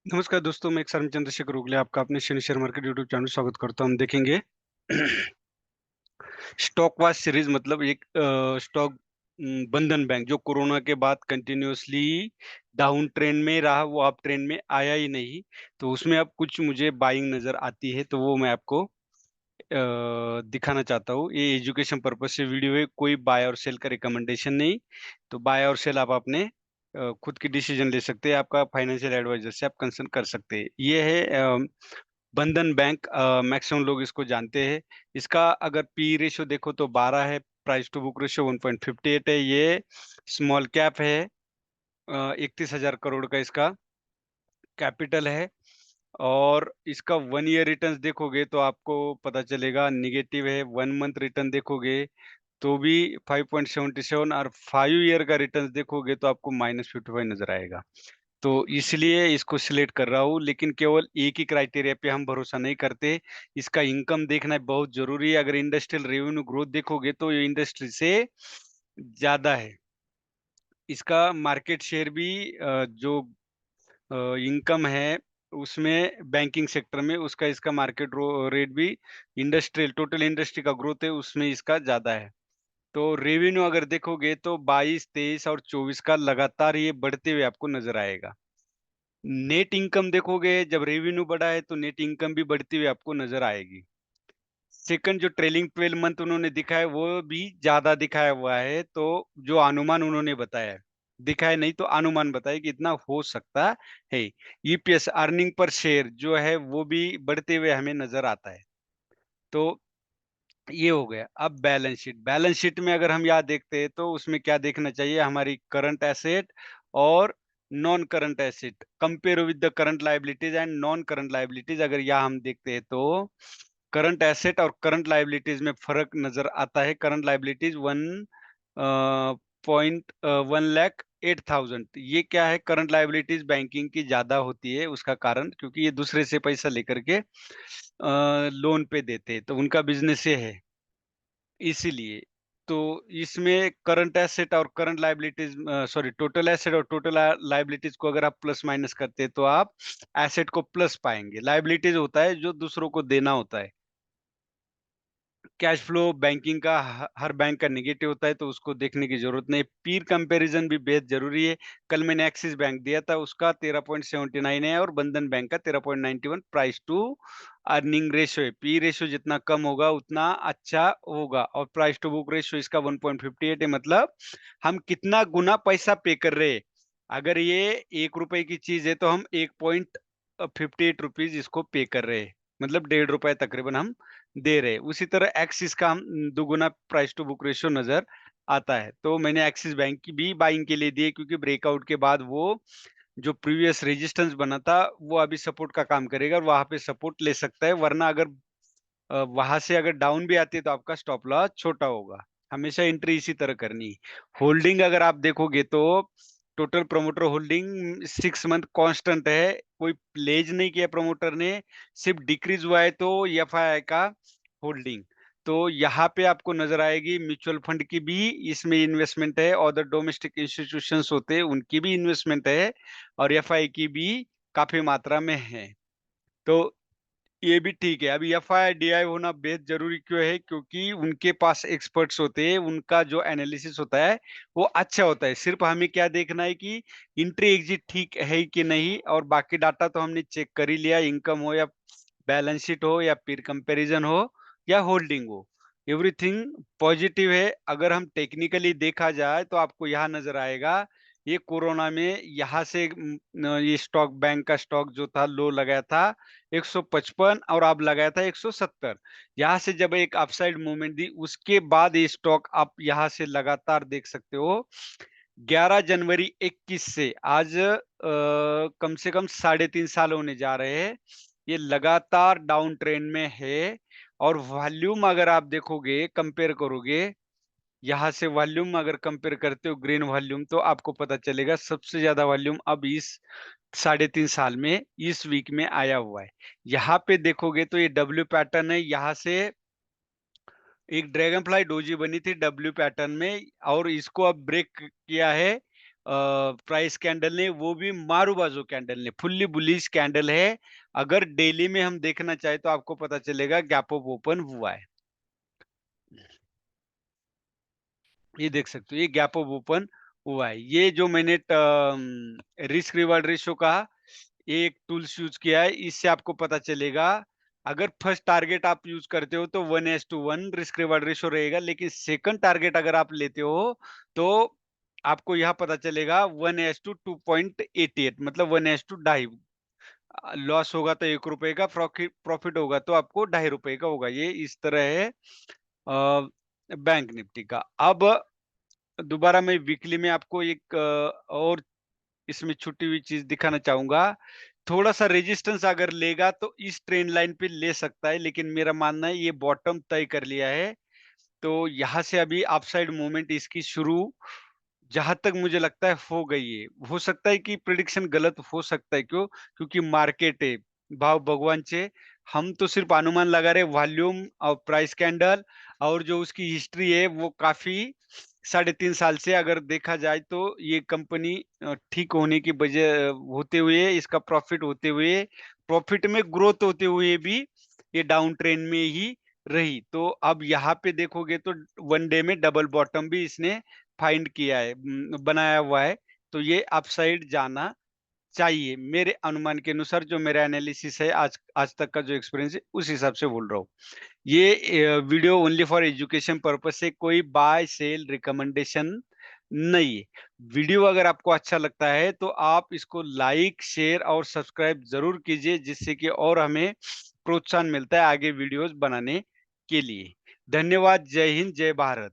नमस्कार दोस्तों, मैं एक्स चंद्रशेखर उगले आपका अपने Shani share market YouTube channel में स्वागत करता हूँ। हम देखेंगे स्टॉक वाच सीरीज मतलब एक स्टॉक बंधन बैंक जो कोरोना के बाद कंटिन्यूअसली डाउन ट्रेंड में रहा, वो अप ट्रेंड में आया ही नहीं। तो उसमें अब कुछ मुझे बाइंग नजर आती है, तो वो मैं आपको दिखाना चाहता हूँ। ये एजुकेशन पर्पज से वीडियो है, कोई बाय और सेल का रिकमेंडेशन नहीं। तो बाय और सेल आप अपने खुद की डिसीजन ले सकते हैं। आपका फाइनेंशियल एडवाइजर से आप कंसल्ट कर सकते हैं। ये है बंधन बैंक। मैक्सिमम लोग इसको जानते हैं। इसका अगर पी रेशियो देखो तो 12 है, प्राइस टू बुक रेशियो 1.58 है। ये स्मॉल कैप है। 31,000 करोड़ का इसका कैपिटल है। और इसका 1 ईयर रिटर्न्स देखोगे तो आपको पता चलेगा निगेटिव है। 1 मंथ रिटर्न देखोगे तो भी 5.77, और 5 ईयर का रिटर्न्स देखोगे तो आपको -55 नज़र आएगा। तो इसलिए इसको सिलेक्ट कर रहा हूँ, लेकिन केवल एक ही क्राइटेरिया पे हम भरोसा नहीं करते। इसका इनकम देखना बहुत ज़रूरी है। अगर इंडस्ट्रियल रेवेन्यू ग्रोथ देखोगे तो ये इंडस्ट्री से ज़्यादा है। इसका मार्केट शेयर भी जो इनकम है उसमें बैंकिंग सेक्टर में उसका इसका मार्केट रेट भी इंडस्ट्रियल टोटल इंडस्ट्री का ग्रोथ है उसमें इसका ज़्यादा है। तो रेवेन्यू अगर देखोगे तो 22, 23 और 24 का लगातार ये बढ़ते हुए आपको नज़र आएगा। नेट इनकम देखोगे, जब रेवेन्यू बढ़ा है तो नेट इनकम भी बढ़ती हुई आपको नजर आएगी। सेकंड, जो ट्रेलिंग 12 मंथ उन्होंने दिखाया वो भी ज्यादा दिखाया हुआ है। तो जो अनुमान उन्होंने बताया है, दिखाया नहीं तो अनुमान बताया कि इतना हो सकता है। ईपीएस अर्निंग पर शेयर जो है वो भी बढ़ते हुए हमें नजर आता है। तो ये हो गया। अब बैलेंस शीट में अगर हम यहाँ देखते हैं तो उसमें क्या देखना चाहिए, हमारी करंट एसेट और non current asset compare with the current liabilities and non current liabilities. अगर यहाँ हम देखते हैं तो करंट एसेट और करंट लायबिलिटीज में फर्क नजर आता है। करंट लायबिलिटीज 1.1 लाख 8,000, ये क्या है, करंट लायबिलिटीज बैंकिंग की ज्यादा होती है। उसका कारण क्योंकि ये दूसरे से पैसा लेकर के लोन पे देते हैं, तो उनका बिजनेस ये है इसीलिए। तो इसमें करंट एसेट और current liabilities sorry total asset और टोटल लायबिलिटीज को अगर आप प्लस माइनस करते हैं तो आप एसेट को प्लस पाएंगे। लायबिलिटीज होता है जो दूसरों को देना होता है। कैश फ्लो बैंकिंग का हर बैंक का नेगेटिव होता है, तो उसको देखने की जरूरत नहीं। पीर कंपैरिजन भी बेहद जरूरी है। कल मैंने एक्सिस बैंक दिया था, उसका 13.79 है और बंधन बैंक का 13.91 प्राइस टू अर्निंग रेशियो है। पी रेशियो जितना कम होगा उतना अच्छा होगा, और प्राइस टू बुक रेशियो इसका 1.58 है। मतलब हम कितना गुना पैसा पे कर रहे हैं। अगर ये 1 रुपए की चीज है तो हम 1.58 रुपीज इसको पे कर रहे हैं, मतलब 1.5 रुपए तकरीबन हम दे रहे हैं। उसी तरह एक्सिस का हम दुगुना प्राइस टू बुक रेशियो नजर आता है। तो मैंने एक्सिस बैंक की भी बाइंग के लिए दी है, क्योंकि ब्रेकआउट के बाद वो जो प्रीवियस रेजिस्टेंस बना था वो अभी सपोर्ट का काम करेगा और वहां पे सपोर्ट ले सकता है। वरना अगर वहां से अगर डाउन भी आती है तो आपका स्टॉप लॉस छोटा होगा। हमेशा एंट्री इसी तरह करनी है। होल्डिंग अगर आप देखोगे तो total promoter holding 6 month constant है। कोई प्लेज नहीं किया प्रमोटर ने, सिर्फ डिक्रीज हुआ है। तो एफआईआई का होल्डिंग तो यहाँ पे आपको नजर आएगी। म्यूचुअल फंड की भी इसमें इन्वेस्टमेंट है, और डोमेस्टिक इंस्टीट्यूशंस होते हैं उनकी भी इन्वेस्टमेंट है, और एफआई की भी काफी मात्रा में है। तो ये भी ठीक है। अभी एफआई डीआई होना बेहद जरूरी क्यों है, क्योंकि उनके पास एक्सपर्ट्स होते हैं, उनका जो एनालिसिस होता है वो अच्छा होता है। सिर्फ हमें क्या देखना है कि इंट्री एग्जिट ठीक है कि नहीं, और बाकी डाटा तो हमने चेक कर ही लिया। इनकम हो या बैलेंस शीट हो या पीर कंपैरिजन हो या होल्डिंग हो, एवरीथिंग पॉजिटिव है। अगर हम टेक्निकली देखा जाए तो आपको यहाँ नजर आएगा, ये कोरोना में यहाँ से ये स्टॉक बैंक का स्टॉक जो था लो लगाया था 155, और अब लगाया था 170। यहाँ से जब एक अपसाइड मूवमेंट दी उसके बाद ये स्टॉक आप यहाँ से लगातार देख सकते हो। 11 जनवरी 21 से आज कम से कम 3.5 साल होने जा रहे हैं, ये लगातार डाउन ट्रेंड में है। और वॉल्यूम अगर आप देखोगे, कंपेयर करोगे, यहाँ से वॉल्यूम अगर कंपेयर करते हो ग्रीन वॉल्यूम, तो आपको पता चलेगा सबसे ज्यादा वॉल्यूम अब इस 3.5 साल में इस वीक में आया हुआ है। यहाँ पे देखोगे तो ये डब्ल्यू पैटर्न है। यहाँ से एक ड्रैगन फ्लाई डोजी बनी थी डब्ल्यू पैटर्न में, और इसको अब ब्रेक किया है प्राइस कैंडल ने, वो भी मारूबाजू कैंडल ने, फुल्ली बुलिश कैंडल है। अगर डेली में हम देखना चाहे तो आपको पता चलेगा गैप अप ओपन हुआ है। ये देख सकते हो, ये गैप अप ओपन हुआ है। ये जो मैंने रिस्क रिवार्ड रेशियो कहा, ये एक टूल्स यूज किया है, इससे आपको पता चलेगा। अगर फर्स्ट टारगेट आप यूज करते हो तो 1:1 रिस्क रिवार्ड रेशियो रहेगा, लेकिन सेकंड टारगेट अगर आप लेते हो तो आपको यहाँ पता चलेगा 1:2.88, मतलब 1:2.5। लॉस होगा तो ₹1 का, प्रॉफिट होगा तो आपको ₹2.5 का होगा। ये इस तरह है बैंक निफ्टी का। अब दोबारा मैं वीकली में आपको एक और इसमें छुटी हुई चीज़ दिखाना चाहूँगा। थोड़ा-सा रेजिस्टेंस अगर लेगा तो इस ट्रेंड लाइन पे ले सकता है, लेकिन मेरा मानना है ये बॉटम तय कर लिया है। तो यहाँ से अभी अपसाइड मूवमेंट इसकी शुरू, जहाँ तक मुझे लगता है, हो गई है। हो सकता है कि प्रिडिक्शन गलत हो सकता है, क्यों? क्योंकि मार्केट है, भाव भगवानचे, हम तो सिर्फ अनुमान लगा रहे, वॉल्यूम और प्राइस कैंडल और जो उसकी हिस्ट्री है वो काफ़ी 3.5 साल से अगर देखा जाए तो ये कंपनी ठीक होने की वजह होते हुए, इसका प्रॉफिट होते हुए, प्रॉफिट में ग्रोथ होते हुए भी ये डाउन ट्रेंड में ही रही। तो अब यहाँ पे देखोगे तो वन डे में डबल बॉटम भी इसने फाइंड किया है, बनाया हुआ है। तो ये अपसाइड जाना चाहिए, मेरे अनुमान के अनुसार, जो मेरा एनालिसिस है, आज आज तक का जो एक्सपीरियंस है, उस हिसाब से बोल रहा हूँ। ये video only for education purpose से, कोई बाय सेल रिकमेंडेशन नहीं है। वीडियो अगर आपको अच्छा लगता है तो आप इसको लाइक, शेयर और सब्सक्राइब ज़रूर कीजिए, जिससे कि और हमें प्रोत्साहन मिलता है आगे वीडियोज़ बनाने के लिए। धन्यवाद। जय हिंद, जय भारत।